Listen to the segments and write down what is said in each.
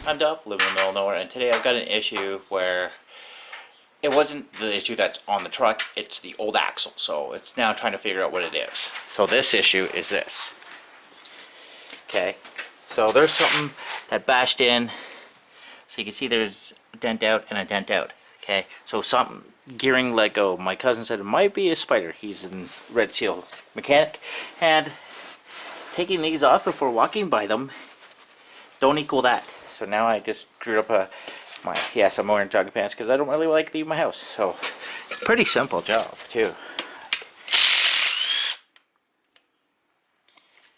I'm Duff, living in the middle of nowhere, and today I've got an issue where it wasn't the issue that's on the truck, it's the old axle. So it's now trying to figure out what it is. So this issue is this. Okay, so there's something that bashed in. So you can see there's a dent out and a dent out. Okay, so something gearing let go. My cousin said it might be a spider. He's a Red Seal mechanic, and taking these off before walking by them don't equal that. So now I just screwed up yes, I'm wearing jogging pants because I don't really like leaving my house. So it's a pretty simple job too.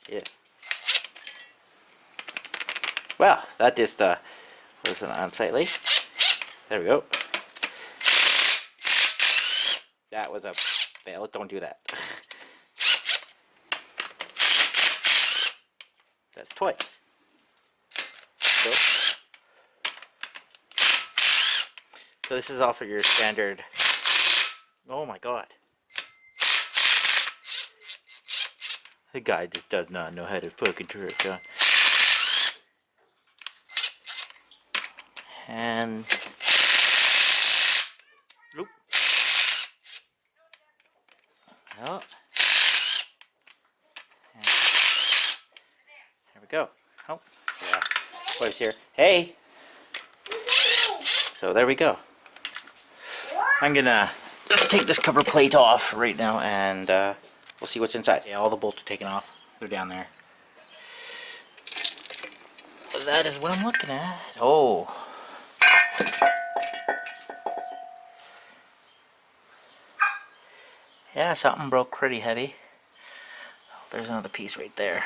Yeah. Well, that just wasn't unsightly. There we go. That was a fail. Don't do that. That's twice. So this is all for your standard. Oh my god. The guy just does not know how to fucking turn it on. And oop. Oh. And there we go. Oh, yeah. Boy's here. Hey. So there we go. I'm gonna take this cover plate off right now, and we'll see what's inside. Yeah, all the bolts are taken off. They're down there. That is what I'm looking at. Oh. Yeah, something broke pretty heavy. Oh, there's another piece right there.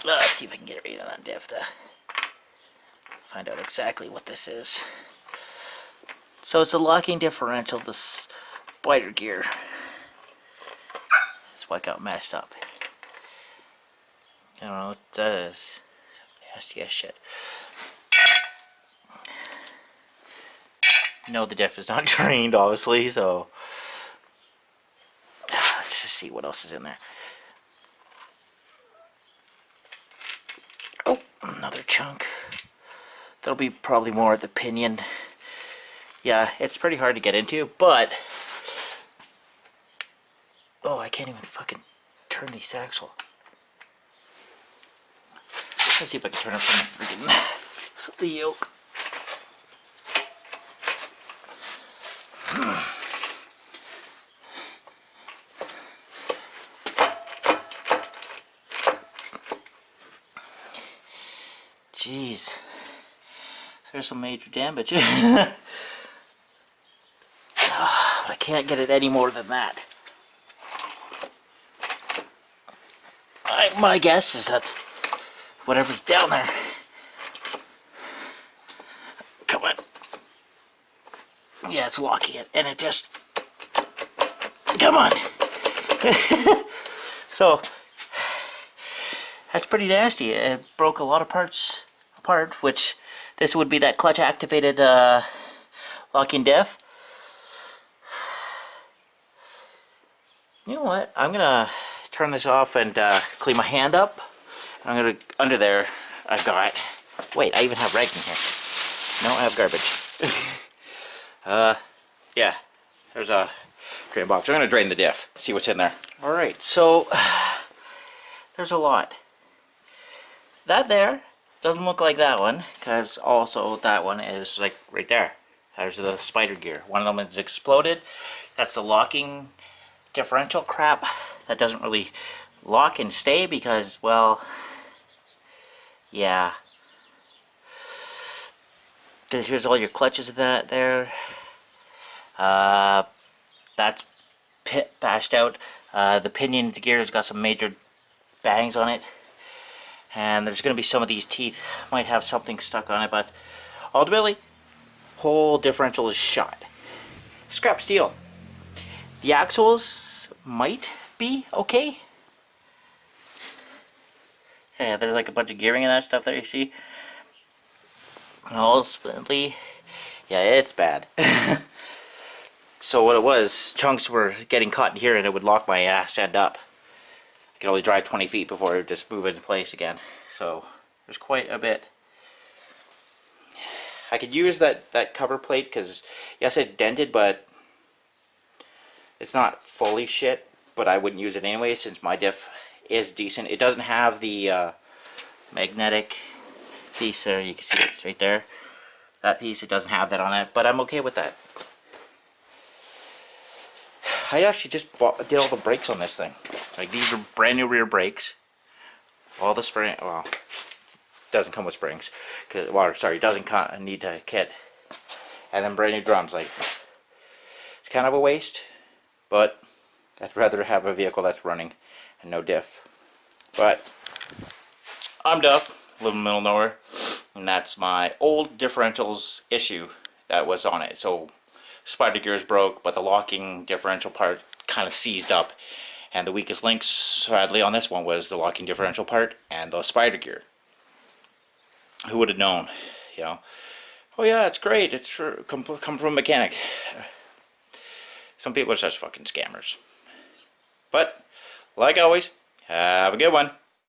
Let's see if I can get it right on diff to find out exactly what this is. So it's a locking differential, the spider gear. That's what got messed up. I don't know what that is. Nasty as shit. No, the diff is not drained, obviously, so let's just see what else is in there. Oh, another chunk. That'll be probably more at the pinion. Yeah, it's pretty hard to get into, but oh, I can't even fucking turn the axle. Let's see if I can turn it from the freaking the yoke. Jeez, there's some major damage. But I can't get it any more than that. My guess is that whatever's down there. Come on. Yeah, it's locking it, and it just. Come on. So that's pretty nasty. It broke a lot of parts apart, which this would be that clutch activated locking diff. You know what? I'm gonna turn this off and clean my hand up. I'm gonna under there. I've got. Wait, I even have rag in here. No, I have garbage. Yeah. There's a drain box. I'm gonna drain the diff. See what's in there. All right. So there's a lot. That there doesn't look like that one, because also that one is like right there. There's the spider gear. One of them is exploded. That's the locking differential crap. That doesn't really lock and stay because, well, yeah. Here's all your clutches of that there. That's bashed out. The pinion gear's got some major bangs on it. And there's going to be some of these teeth might have something stuck on it, but ultimately, whole differential is shot. Scrap steel. The axles might be okay. Yeah, there's like a bunch of gearing and that stuff there you see. Ultimately, yeah, it's bad. So what it was, chunks were getting caught in here and it would lock my ass end up. I could only drive 20 feet before it just move into place again. So there's quite a bit. I could use that cover plate because, yes, it's dented, but it's not fully shit. But I wouldn't use it anyway since my diff is decent. It doesn't have the magnetic piece there. You can see it right there. That piece, it doesn't have that on it, but I'm okay with that. I actually just did all the brakes on this thing. Like, these are brand new rear brakes. All the spring, well, doesn't come with springs. Well, sorry, doesn't need a kit. And then brand new drums. Like, it's kind of a waste, but I'd rather have a vehicle that's running and no diff. But I'm Duff, live in the middle of nowhere, and that's my old differentials issue that was on it. So spider gears broke, but the locking differential part kind of seized up, and the weakest link, sadly, on this one was the locking differential part and the spider gear. Who would have known? You know, oh yeah, it's great, it's come from a mechanic. Some people are such fucking scammers. But like always, have a good one.